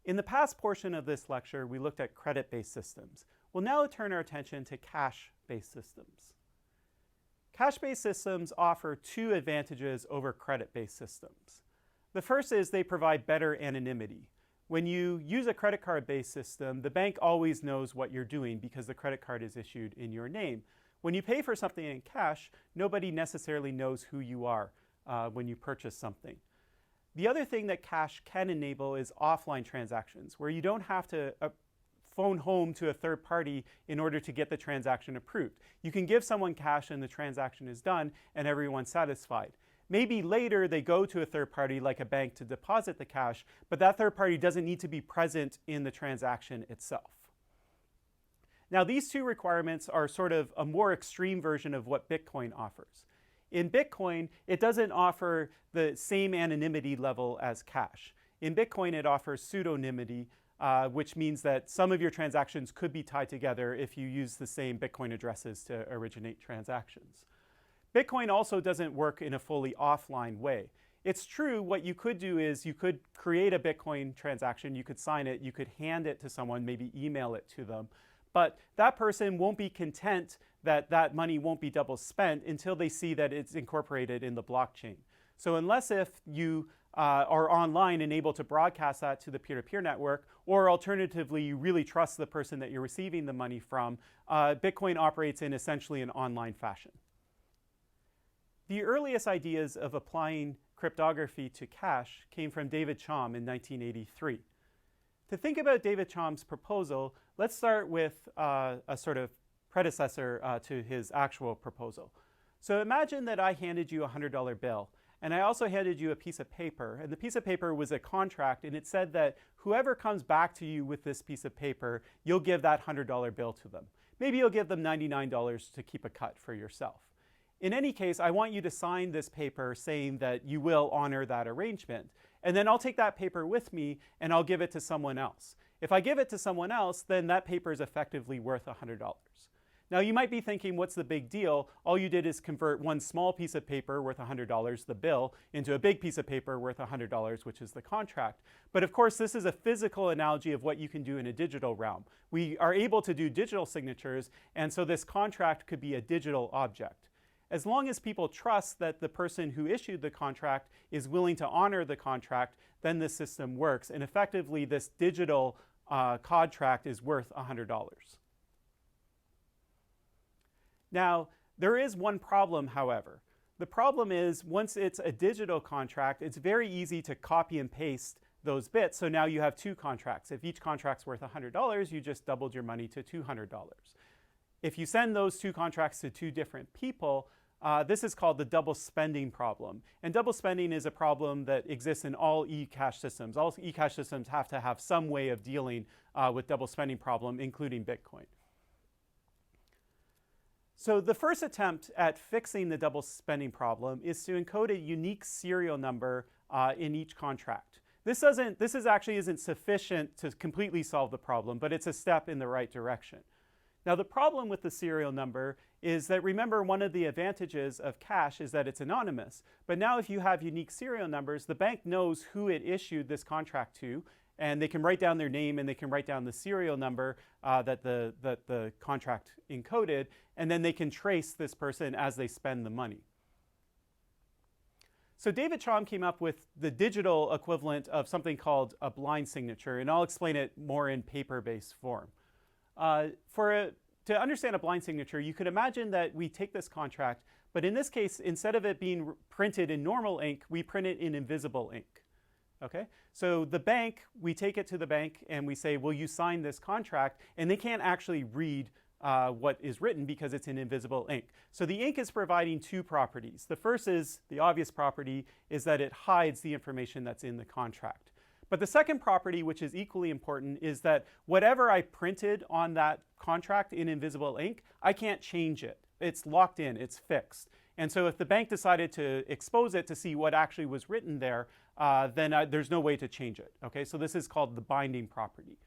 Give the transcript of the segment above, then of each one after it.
In the past portion of this lecture, we looked at credit-based systems. We'll now turn our attention to cash-based systems. Cash-based systems offer two advantages over credit-based systems. The first is they provide better anonymity. When you use a credit card-based system, the bank always knows what you're doing because the credit card is issued in your name. When you pay for something in cash, nobody necessarily knows who you are when you purchase something. The other thing that cash can enable is offline transactions, where you don't have to phone home to a third party in order to get the transaction approved. You can give someone cash and the transaction is done and everyone's satisfied. Maybe later they go to a third party like a bank to deposit the cash, but that third party doesn't need to be present in the transaction itself. Now, these two requirements are sort of a more extreme version of what Bitcoin offers. In Bitcoin, it doesn't offer the same anonymity level as cash. In Bitcoin, it offers pseudonymity, which means that some of your transactions could be tied together if you use the same Bitcoin addresses to originate transactions. Bitcoin also doesn't work in a fully offline way. It's true, what you could do is you could create a Bitcoin transaction, you could sign it, you could hand it to someone, maybe email it to them, but that person won't be content that that money won't be double spent until they see that it's incorporated in the blockchain. So unless if you are online and able to broadcast that to the peer-to-peer network, or alternatively you really trust the person that you're receiving the money from, Bitcoin operates in essentially an online fashion. The earliest ideas of applying cryptography to cash came from David Chaum in 1983. To think about David Chaum's proposal, let's start with a sort of predecessor to his actual proposal. So imagine that I handed you a $100 bill, and I also handed you a piece of paper, and the piece of paper was a contract, and it said that whoever comes back to you with this piece of paper, you'll give that $100 bill to them. Maybe you'll give them $99 to keep a cut for yourself. In any case, I want you to sign this paper saying that you will honor that arrangement. And then I'll take that paper with me and I'll give it to someone else. If I give it to someone else, then that paper is effectively worth $100. Now you might be thinking, what's the big deal? All you did is convert one small piece of paper worth $100, the bill, into a big piece of paper worth $100, which is the contract. But of course, this is a physical analogy of what you can do in a digital realm. We are able to do digital signatures, and so this contract could be a digital object. As long as people trust that the person who issued the contract is willing to honor the contract, then this system works. And effectively, this digital contract is worth $100. Now, there is one problem, however. The problem is, once it's a digital contract, it's very easy to copy and paste those bits. So now you have two contracts. If each contract's worth $100, you just doubled your money to $200. If you send those two contracts to two different people, this is called the double spending problem. And double spending is a problem that exists in all e-cash systems. All e-cash systems have to have some way of dealing with double spending problem, including Bitcoin. So the first attempt at fixing the double spending problem is to encode a unique serial number in each contract. This actually isn't sufficient to completely solve the problem, but it's a step in the right direction. Now, the problem with the serial number is that, remember, one of the advantages of cash is that it's anonymous. But now if you have unique serial numbers, the bank knows who it issued this contract to, and they can write down their name and they can write down the serial number that the contract encoded, and then they can trace this person as they spend the money. So David Chaum came up with the digital equivalent of something called a blind signature, and I'll explain it more in paper-based form. To understand a blind signature, you could imagine that we take this contract, but in this case, instead of it being printed in normal ink, we print it in invisible ink. Okay? So the bank, we take it to the bank and we say, will you sign this contract? And they can't actually read what is written because it's in invisible ink. So the ink is providing two properties. The first is, the obvious property, is that it hides the information that's in the contract. But the second property, which is equally important, is that whatever I printed on that contract in invisible ink, I can't change it. It's locked in, it's fixed. And so if the bank decided to expose it to see what actually was written there, then there's no way to change it. Okay, so this is called the binding property.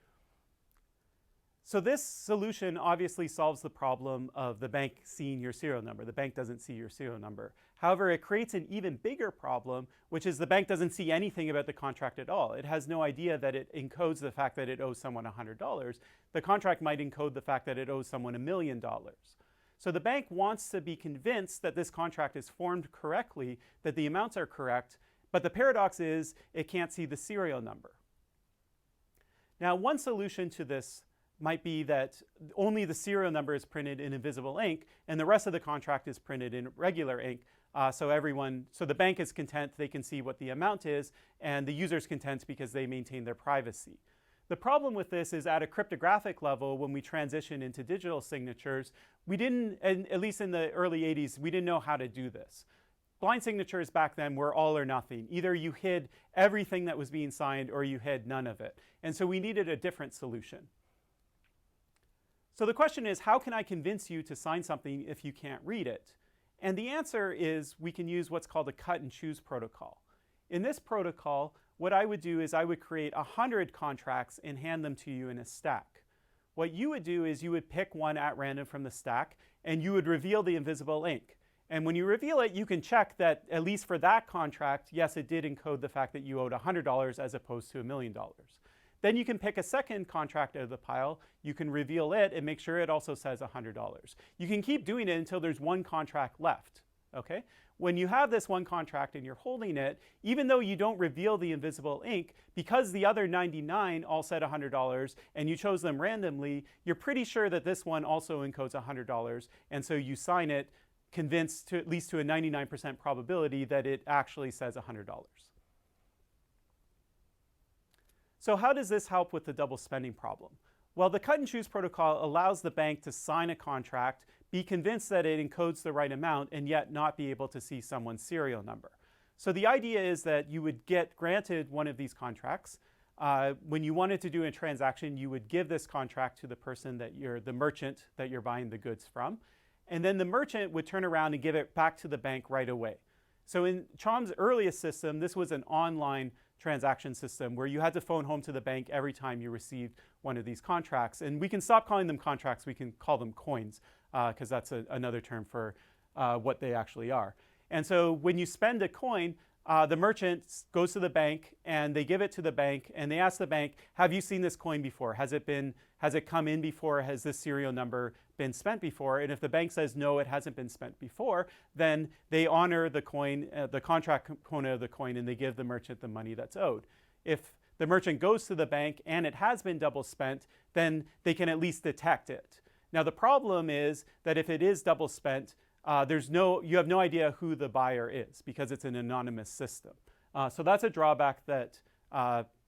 So this solution obviously solves the problem of the bank seeing your serial number. The bank doesn't see your serial number. However, it creates an even bigger problem, which is the bank doesn't see anything about the contract at all. It has no idea that it encodes the fact that it owes someone $100. The contract might encode the fact that it owes someone $1 million. So the bank wants to be convinced that this contract is formed correctly, that the amounts are correct, but the paradox is it can't see the serial number. Now, one solution to this might be that only the serial number is printed in invisible ink and the rest of the contract is printed in regular ink. So the bank is content, they can see what the amount is, and the user's content because they maintain their privacy. The problem with this is at a cryptographic level, when we transition into digital signatures, we didn't, at least in the early 80s, we didn't know how to do this. Blind signatures back then were all or nothing. Either you hid everything that was being signed or you hid none of it. And so we needed a different solution. So the question is, how can I convince you to sign something if you can't read it? And the answer is we can use what's called a cut and choose protocol. In this protocol, what I would do is I would create 100 contracts and hand them to you in a stack. What you would do is you would pick one at random from the stack and you would reveal the invisible ink. And when you reveal it, you can check that at least for that contract, yes, it did encode the fact that you owed $100 as opposed to $1 million. Then you can pick a second contract out of the pile, you can reveal it and make sure it also says $100. You can keep doing it until there's one contract left, okay? When you have this one contract and you're holding it, even though you don't reveal the invisible ink, because the other 99 all said $100 and you chose them randomly, you're pretty sure that this one also encodes $100, and so you sign it convinced to at least to a 99% probability that it actually says $100. So how does this help with the double spending problem? Well, the cut and choose protocol allows the bank to sign a contract, be convinced that it encodes the right amount, and yet not be able to see someone's serial number. So the idea is that you would get granted one of these contracts. When you wanted to do a transaction, you would give this contract to the person that the merchant that you're buying the goods from. And then the merchant would turn around and give it back to the bank right away. So in Chom's earliest system, this was an online transaction system where you had to phone home to the bank every time you received one of these contracts. And we can stop calling them contracts, we can call them coins, because that's another term for what they actually are. And so when you spend a coin, the merchant goes to the bank and they give it to the bank and they ask the bank, have you seen this coin before? Has it come in before? Has this serial number been spent before? And if the bank says no, it hasn't been spent before, then they honor the coin, the contract component of the coin, and they give the merchant the money that's owed. If the merchant goes to the bank and it has been double spent, then they can at least detect it. Now the problem is that if it is double spent, you have no idea who the buyer is because it's an anonymous system. So that's a drawback that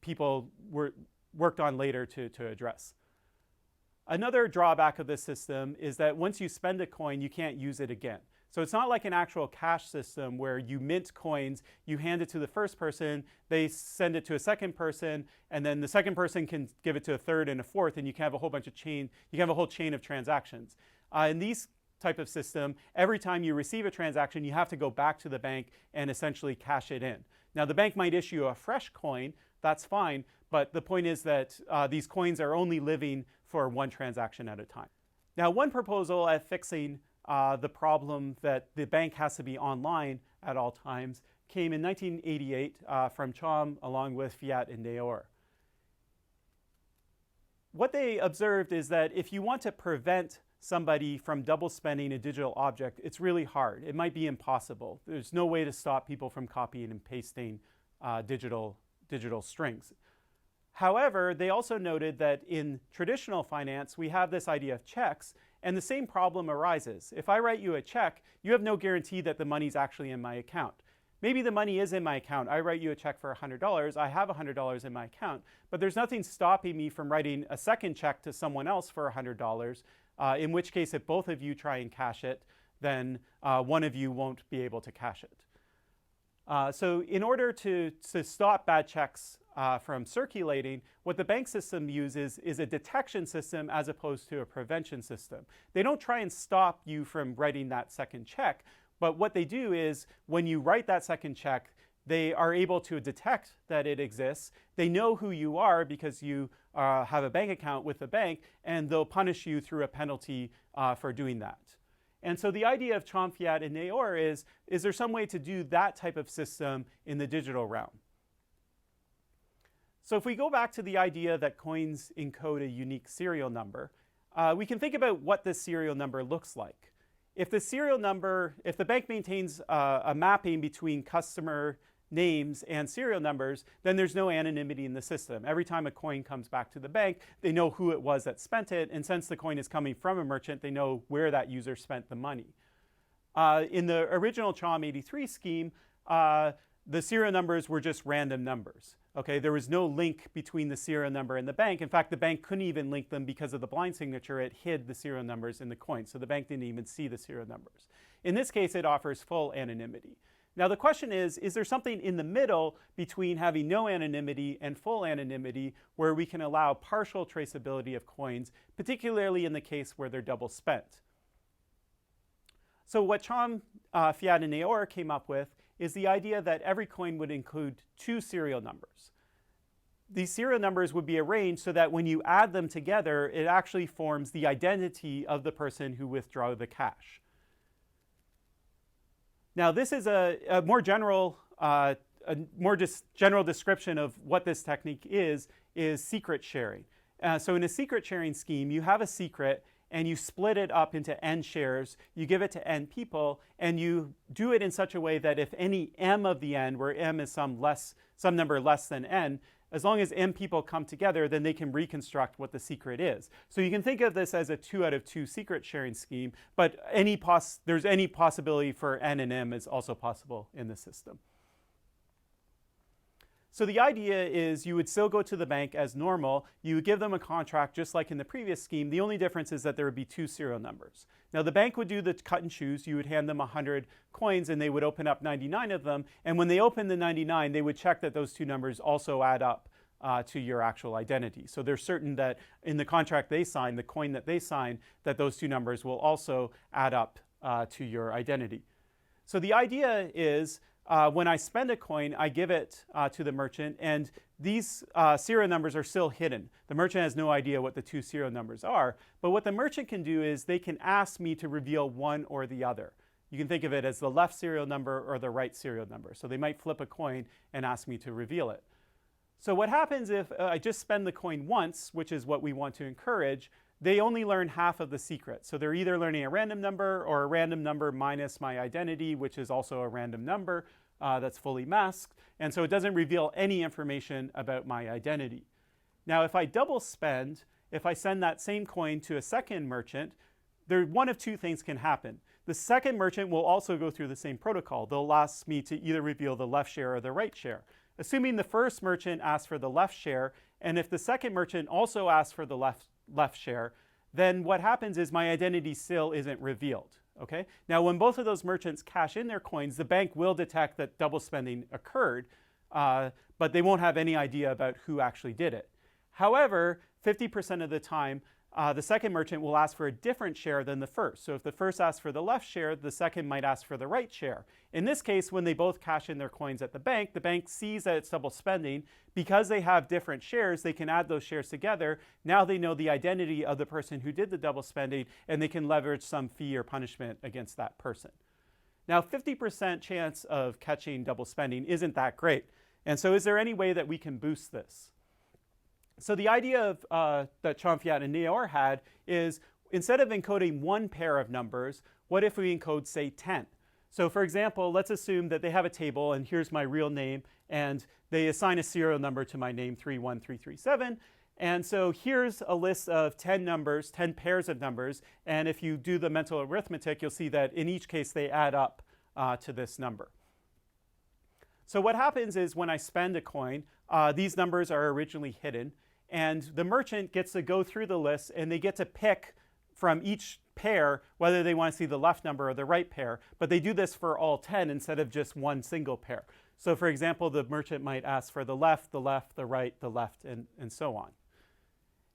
people worked on later to address. Another drawback of this system is that once you spend a coin, you can't use it again. So it's not like an actual cash system where you mint coins, you hand it to the first person, they send it to a second person, and then the second person can give it to a third and a fourth, and you can have a whole chain of transactions. In these type of system, every time you receive a transaction, you have to go back to the bank and essentially cash it in. Now, the bank might issue a fresh coin, that's fine, but the point is that these coins are only living for one transaction at a time. Now, one proposal at fixing the problem that the bank has to be online at all times came in 1988 from Chom along with Fiat and Naor. What they observed is that if you want to prevent somebody from double spending a digital object, it's really hard. It might be impossible. There's no way to stop people from copying and pasting digital strings. However, they also noted that in traditional finance, we have this idea of checks, and the same problem arises. If I write you a check, you have no guarantee that the money's actually in my account. Maybe the money is in my account. I write you a check for $100. I have $100 in my account, but there's nothing stopping me from writing a second check to someone else for $100, in which case if both of you try and cash it, then one of you won't be able to cash it. So in order to stop bad checks from circulating, what the bank system uses is a detection system as opposed to a prevention system. They don't try and stop you from writing that second check, but what they do is when you write that second check, they are able to detect that it exists. They know who you are because you have a bank account with the bank, and they'll punish you through a penalty for doing that. And so the idea of Chom, Fiat, and Naor is there some way to do that type of system in the digital realm? So if we go back to the idea that coins encode a unique serial number, we can think about what this serial number looks like. If the bank maintains a mapping between customer names and serial numbers, then there's no anonymity in the system. Every time a coin comes back to the bank, they know who it was that spent it, and since the coin is coming from a merchant, they know where that user spent the money. In the original Chom 83 scheme, the serial numbers were just random numbers. Okay, there was no link between the serial number and the bank. In fact, the bank couldn't even link them because of the blind signature. It hid the serial numbers in the coin, so the bank didn't even see the serial numbers. In this case, it offers full anonymity. Now the question is there something in the middle between having no anonymity and full anonymity where we can allow partial traceability of coins, particularly in the case where they're double spent? So what Chom, Fiat, and Naor came up with is the idea that every coin would include 2 serial numbers. These serial numbers would be arranged so that when you add them together, it actually forms the identity of the person who withdrew the cash. Now, this is a more general description of what this technique is secret sharing. So in a secret sharing scheme, you have a secret and you split it up into n shares, you give it to n people, and you do it in such a way that if any m of the n, where m is some number less than n, as long as m people come together, then they can reconstruct what the secret is. So you can think of this as a 2 out of 2 secret sharing scheme, but there's any possibility for n and m is also possible in the system. So the idea is you would still go to the bank as normal. You would give them a contract just like in the previous scheme. The only difference is that there would be 2 serial numbers. Now the bank would do the cut and choose. You would hand them 100 coins and they would open up 99 of them. And when they open the 99, they would check that those 2 numbers also add up to your actual identity. So they're certain that in the contract they sign, the coin that they sign, that those 2 numbers will also add up to your identity. So the idea is when I spend a coin, I give it to the merchant, and these serial numbers are still hidden. The merchant has no idea what the 2 serial numbers are, but what the merchant can do is they can ask me to reveal one or the other. You can think of it as the left serial number or the right serial number. So they might flip a coin and ask me to reveal it. So what happens if I just spend the coin once, which is what we want to encourage, they only learn half of the secret. So they're either learning a random number or a random number minus my identity, which is also a random number that's fully masked. And so it doesn't reveal any information about my identity. Now, if I double spend, if I send that same coin to a second merchant, one of 2 things can happen. The second merchant will also go through the same protocol. They'll ask me to either reveal the left share or the right share. Assuming the first merchant asks for the left share, and if the second merchant also asks for the left share, then what happens is my identity still isn't revealed. Okay? Now, when both of those merchants cash in their coins, the bank will detect that double spending occurred, but they won't have any idea about who actually did it. However, 50% of the time, the second merchant will ask for a different share than the first. So if the first asks for the left share, the second might ask for the right share. In this case, when they both cash in their coins at the bank sees that it's double spending. Because they have different shares, they can add those shares together. Now they know the identity of the person who did the double spending, and they can leverage some fee or punishment against that person. Now, 50% chance of catching double spending isn't that great. And so is there any way that we can boost this? So the idea that Chom, Fiat, and Naor had is instead of encoding 1 pair of numbers, what if we encode, say, 10? So for example, let's assume that they have a table, and here's my real name, and they assign a serial number to my name, 31337. And so here's a list of 10 numbers, 10 pairs of numbers, and if you do the mental arithmetic, you'll see that in each case they add up to this number. So what happens is when I spend a coin, these numbers are originally hidden, and the merchant gets to go through the list and they get to pick from each pair whether they want to see the left number or the right pair, but they do this for all 10 instead of just one single pair. So for example, the merchant might ask for the left, the right, the left, and so on.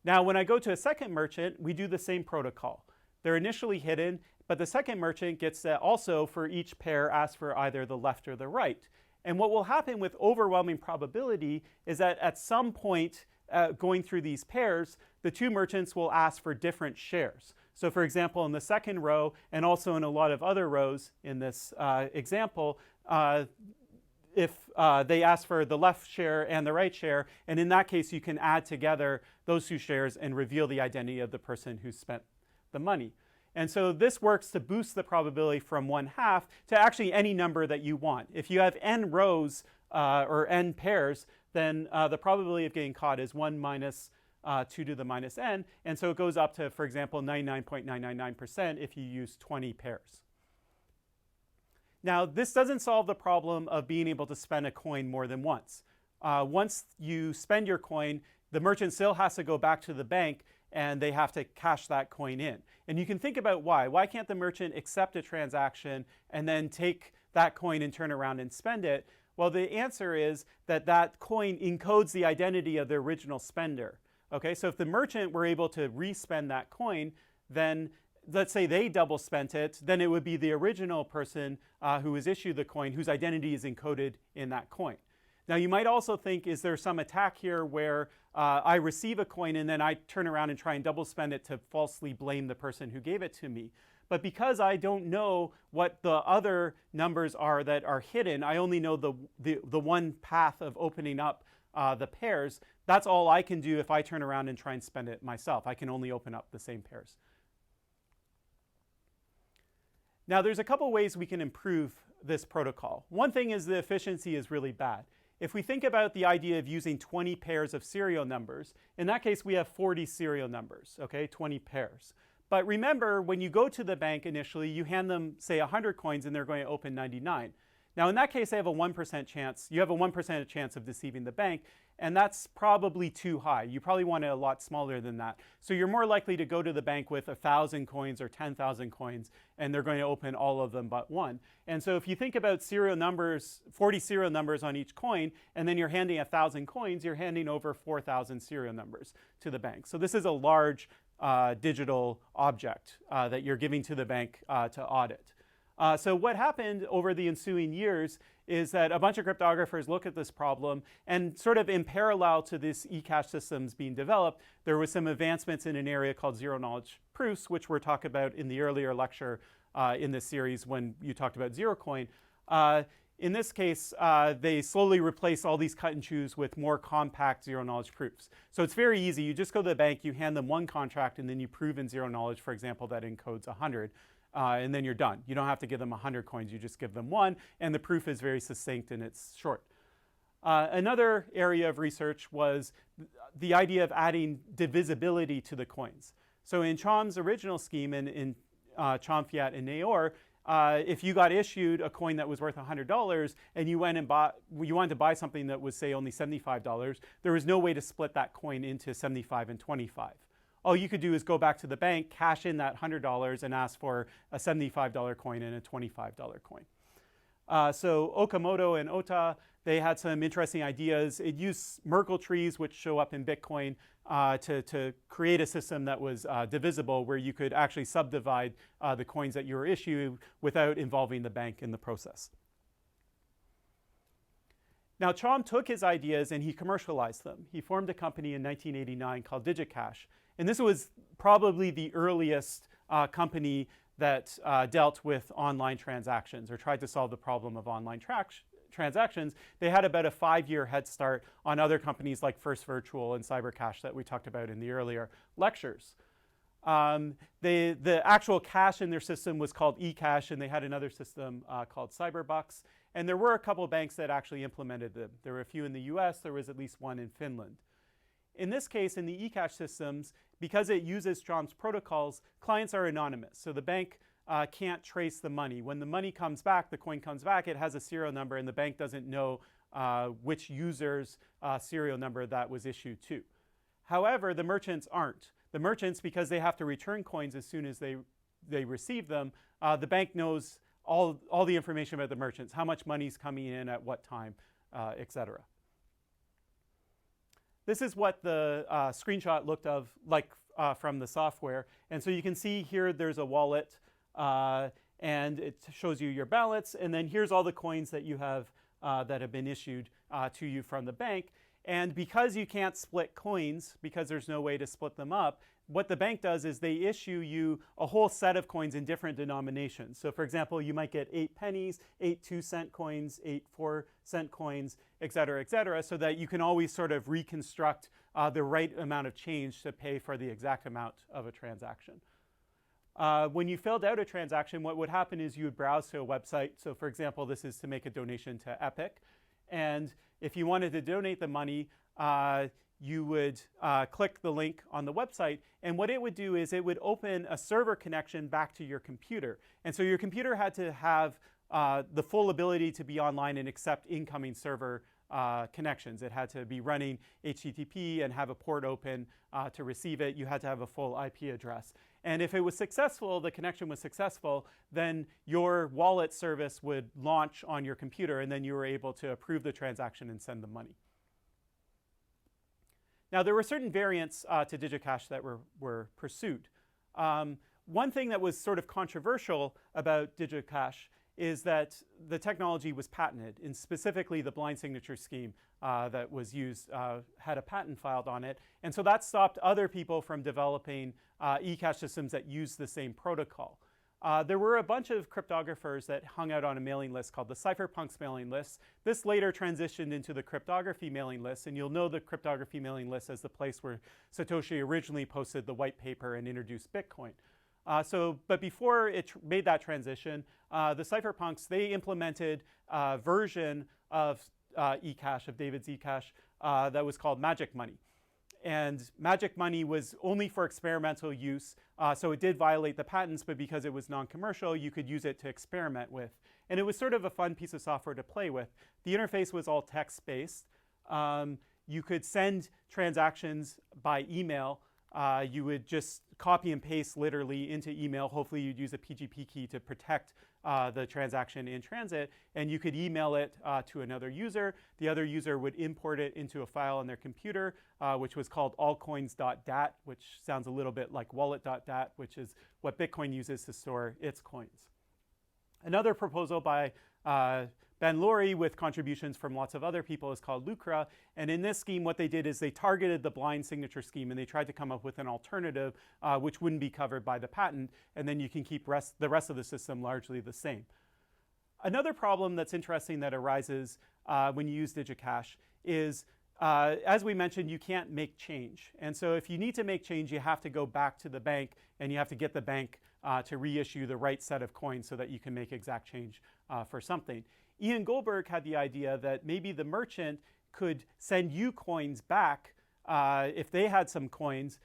Now when I go to a second merchant, we do the same protocol. They're initially hidden, but the second merchant gets to also for each pair ask for either the left or the right. And what will happen with overwhelming probability is that at some point going through these pairs, the two merchants will ask for different shares. So for example, in the second row, and also in a lot of other rows in this example, if they ask for the left share and the right share, and in that case you can add together those two shares and reveal the identity of the person who spent the money. And so this works to boost the probability from 1/2 to actually any number that you want. If you have n rows or n pairs, then the probability of getting caught is 1 minus 2 to the minus n, and so it goes up to, for example, 99.999% if you use 20 pairs. Now, this doesn't solve the problem of being able to spend a coin more than once. Once you spend your coin, the merchant still has to go back to the bank and they have to cash that coin in. And you can think about why. Why can't the merchant accept a transaction and then take that coin and turn around and spend it? Well, the answer is that that coin encodes the identity of the original spender. Okay, so if the merchant were able to respend that coin, then let's say they double spent it, then it would be the original person who was issued the coin whose identity is encoded in that coin. Now you might also think, is there some attack here where I receive a coin and then I turn around and try and double spend it to falsely blame the person who gave it to me? But because I don't know what the other numbers are that are hidden, I only know the one path of opening up the pairs. That's all I can do if I turn around and try and spend it myself. I can only open up the same pairs. Now there's a couple ways we can improve this protocol. One thing is the efficiency is really bad. If we think about the idea of using 20 pairs of serial numbers, in that case we have 40 serial numbers, okay, 20 pairs. But remember, when you go to the bank initially, you hand them, say, 100 coins and they're going to open 99. Now in that case, they have a 1% chance, you have a 1% chance of deceiving the bank, and that's probably too high. You probably want it a lot smaller than that. So you're more likely to go to the bank with 1,000 coins or 10,000 coins, and they're going to open all of them but one. And so if you think about serial numbers, 40 serial numbers on each coin, and then you're handing 1,000 coins, you're handing over 4,000 serial numbers to the bank. So this is a large digital object that you're giving to the bank to audit. So what happened over the ensuing years is that a bunch of cryptographers look at this problem, and sort of in parallel to this eCash systems being developed, there was some advancements in an area called zero-knowledge proofs, which we're talking about in the earlier lecture in this series when you talked about zerocoin. In this case, they slowly replace all these cut and choose with more compact zero-knowledge proofs. So it's very easy. You just go to the bank, you hand them one contract, and then you prove in zero-knowledge, for example, that encodes 100. And then you're done. You don't have to give them 100 coins, you just give them one, and the proof is very succinct and it's short. Another area of research was the idea of adding divisibility to the coins. So in Chom's original scheme, in Chom, Fiat, and Naor, if you got issued a coin that was worth $100 and you wanted to buy something that was, say, only $75, there was no way to split that coin into 75 and 25. All you could do is go back to the bank, cash in that $100, and ask for a $75 coin and a $25 coin. So Okamoto and Ota, they had some interesting ideas. It used Merkle trees, which show up in Bitcoin, to create a system that was divisible, where you could actually subdivide the coins that you were issued without involving the bank in the process. Now, Chom took his ideas and he commercialized them. He formed a company in 1989 called DigitCash. And this was probably the earliest company that dealt with online transactions or tried to solve the problem of online transactions. They had about a 5-year head start on other companies like First Virtual and Cybercash that we talked about in the earlier lectures. The actual cash in their system was called eCash, and they had another system called Cyberbucks. And there were a couple of banks that actually implemented them. There were a few in the US, there was at least one in Finland. In this case, in the eCash systems, because it uses Chom's protocols, clients are anonymous. So the bank can't trace the money. When the money comes back, the coin comes back, it has a serial number, and the bank doesn't know which user's serial number that was issued to. However, the merchants aren't. The merchants, because they have to return coins as soon as they receive them, the bank knows all the information about the merchants, how much money is coming in at what time, etc. This is what the screenshot looked like from the software. And so you can see here there's a wallet, and it shows you your balance. And then here's all the coins that you have that have been issued to you from the bank. And because you can't split coins, because there's no way to split them up, what the bank does is they issue you a whole set of coins in different denominations. So for example, you might get 8 pennies, 8 2-cent coins, 8 4-cent coins, et cetera, so that you can always sort of reconstruct the right amount of change to pay for the exact amount of a transaction. When you filled out a transaction, what would happen is you would browse to a website. So for example, this is to make a donation to Epic. And if you wanted to donate the money, you would click the link on the website. And what it would do is it would open a server connection back to your computer. And so your computer had to have the full ability to be online and accept incoming server connections. It had to be running HTTP and have a port open to receive it. You had to have a full IP address. And if it was successful, the connection was successful, then your wallet service would launch on your computer, and then you were able to approve the transaction and send the money. Now, there were certain variants to DigiCash that were pursued. One thing that was sort of controversial about DigiCash is that the technology was patented, and specifically the blind signature scheme that was used had a patent filed on it. And so that stopped other people from developing eCash systems that used the same protocol. There were a bunch of cryptographers that hung out on a mailing list called the Cypherpunks mailing list. This later transitioned into the cryptography mailing list, and you'll know the cryptography mailing list as the place where Satoshi originally posted the white paper and introduced Bitcoin. But before it made that transition, the Cypherpunks, they implemented a version of eCash, of David's eCash, that was called Magic Money. And Magic Money was only for experimental use, so it did violate the patents, but because it was non-commercial, you could use it to experiment with. And it was sort of a fun piece of software to play with. The interface was all text-based. You could send transactions by email. You would just copy and paste literally into email. Hopefully you'd use a PGP key to protect the transaction in transit, and you could email it to another user. The other user would import it into a file on their computer, which was called allcoins.dat, which sounds a little bit like wallet.dat, which is what Bitcoin uses to store its coins. Another proposal by Ben Laurie, with contributions from lots of other people, is called Lucra. And in this scheme, what they did is they targeted the blind signature scheme, and they tried to come up with an alternative which wouldn't be covered by the patent, and then you can keep the rest of the system largely the same. Another problem that's interesting that arises when you use DigiCash is, as we mentioned, you can't make change. And so if you need to make change, you have to go back to the bank, and you have to get the bank to reissue the right set of coins so that you can make exact change for something. Ian Goldberg had the idea that maybe the merchant could send you coins back if they had some coins,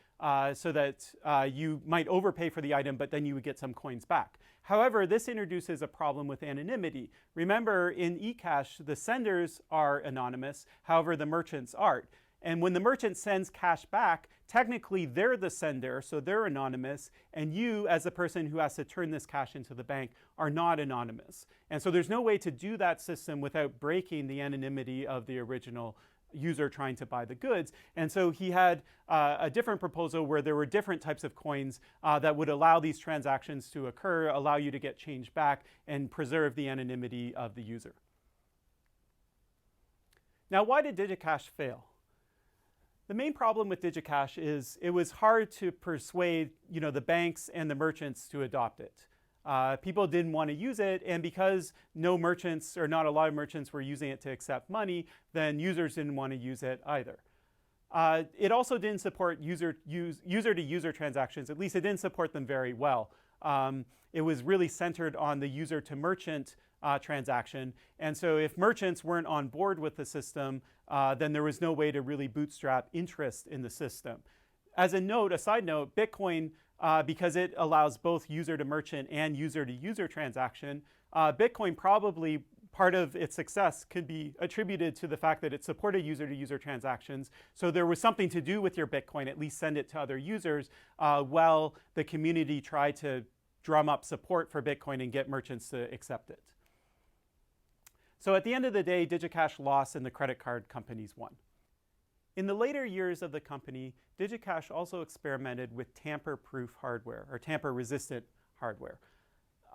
so that you might overpay for the item, but then you would get some coins back. However, this introduces a problem with anonymity. Remember, in eCash, the senders are anonymous, however, the merchants aren't. And when the merchant sends cash back, technically they're the sender, so they're anonymous, and you, as the person who has to turn this cash into the bank, are not anonymous. And so there's no way to do that system without breaking the anonymity of the original user trying to buy the goods. And so he had a different proposal where there were different types of coins that would allow these transactions to occur, allow you to get change back, and preserve the anonymity of the user. Now, why did DigiCash fail? The main problem with DigiCash is it was hard to persuade, the banks and the merchants to adopt it. People didn't want to use it, and because no merchants, or not a lot of merchants, were using it to accept money, then users didn't want to use it either. It also didn't support user-to-user transactions. At least it didn't support them very well. It was really centered on the user-to-merchant transaction. And so if merchants weren't on board with the system, then there was no way to really bootstrap interest in the system. As a side note, Bitcoin, because it allows both user-to-merchant and user-to-user transaction, Bitcoin probably, part of its success could be attributed to the fact that it supported user-to-user transactions. So there was something to do with your Bitcoin, at least send it to other users, while the community tried to drum up support for Bitcoin and get merchants to accept it. So at the end of the day, DigiCash lost and the credit card companies won. In the later years of the company, DigiCash also experimented with tamper-proof hardware, or tamper-resistant hardware.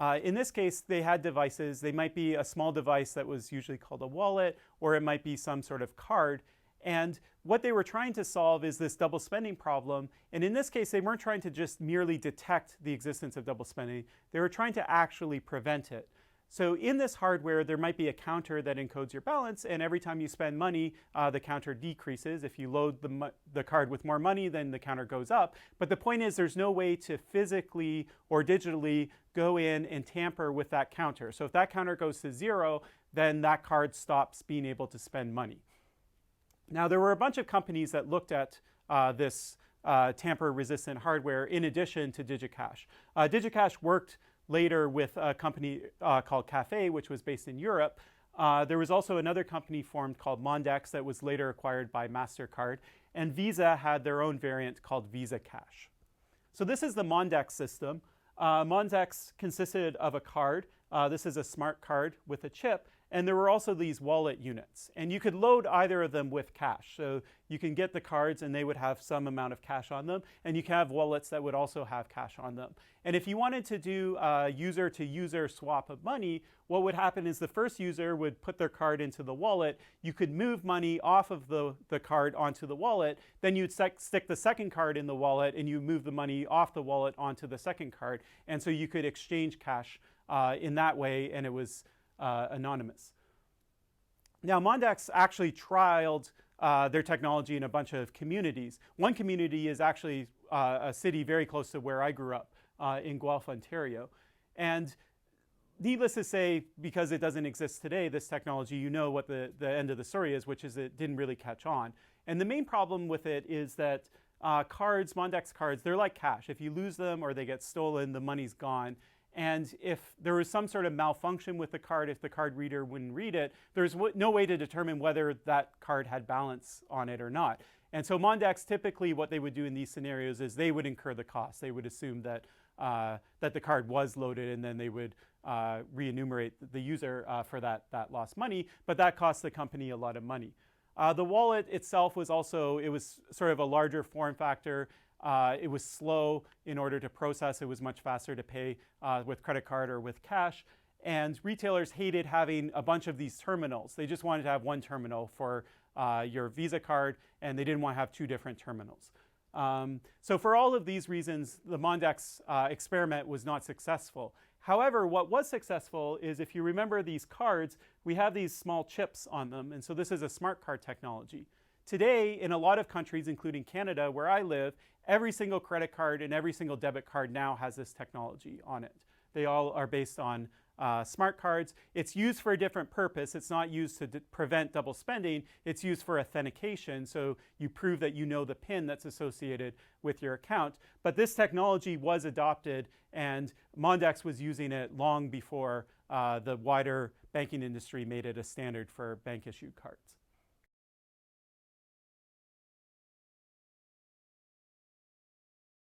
In this case, they had devices. They might be a small device that was usually called a wallet, or it might be some sort of card. And what they were trying to solve is this double spending problem. And in this case, they weren't trying to just merely detect the existence of double spending. They were trying to actually prevent it. So in this hardware, there might be a counter that encodes your balance, and every time you spend money, the counter decreases. If you load the card with more money, then the counter goes up. But the point is, there's no way to physically or digitally go in and tamper with that counter. So if that counter goes to 0, then that card stops being able to spend money. Now, there were a bunch of companies that looked at this tamper-resistant hardware in addition to DigiCash. DigiCash worked later with a company called Cafe, which was based in Europe. There was also another company formed called Mondex that was later acquired by MasterCard. And Visa had their own variant called Visa Cash. So this is the Mondex system. Mondex consisted of a card. This is a smart card with a chip. And there were also these wallet units. And you could load either of them with cash. So you can get the cards and they would have some amount of cash on them. And you can have wallets that would also have cash on them. And if you wanted to do a user-to-user swap of money, what would happen is the first user would put their card into the wallet. You could move money off of the card onto the wallet. Then you'd stick the second card in the wallet and you move the money off the wallet onto the second card. And so you could exchange cash in that way, and it was anonymous. Now, Mondex actually trialed their technology in a bunch of communities. One community is actually a city very close to where I grew up in Guelph, Ontario. And needless to say, because it doesn't exist today, this technology, you know what the end of the story is, which is it didn't really catch on. And the main problem with it is that cards, Mondex cards, they're like cash. If you lose them or they get stolen, the money's gone. And if there was some sort of malfunction with the card, if the card reader wouldn't read it, there's no way to determine whether that card had balance on it or not. And so Mondex, typically what they would do in these scenarios is they would incur the cost. They would assume that, that the card was loaded, and then they would re-enumerate the user for that lost money, but that cost the company a lot of money. The wallet itself was also, it was sort of a larger form factor. It was slow in order to process. It was much faster to pay with credit card or with cash. And retailers hated having a bunch of these terminals. They just wanted to have one terminal for your Visa card, and they didn't want to have two different terminals. So for all of these reasons, the Mondex experiment was not successful. However, what was successful is, if you remember these cards, we have these small chips on them. And so this is a smart card technology. Today, in a lot of countries, including Canada, where I live, every single credit card and every single debit card now has this technology on it. They all are based on smart cards. It's used for a different purpose. It's not used to prevent double spending. It's used for authentication. So you prove that you know the PIN that's associated with your account. But this technology was adopted, and Mondex was using it long before the wider banking industry made it a standard for bank-issued cards.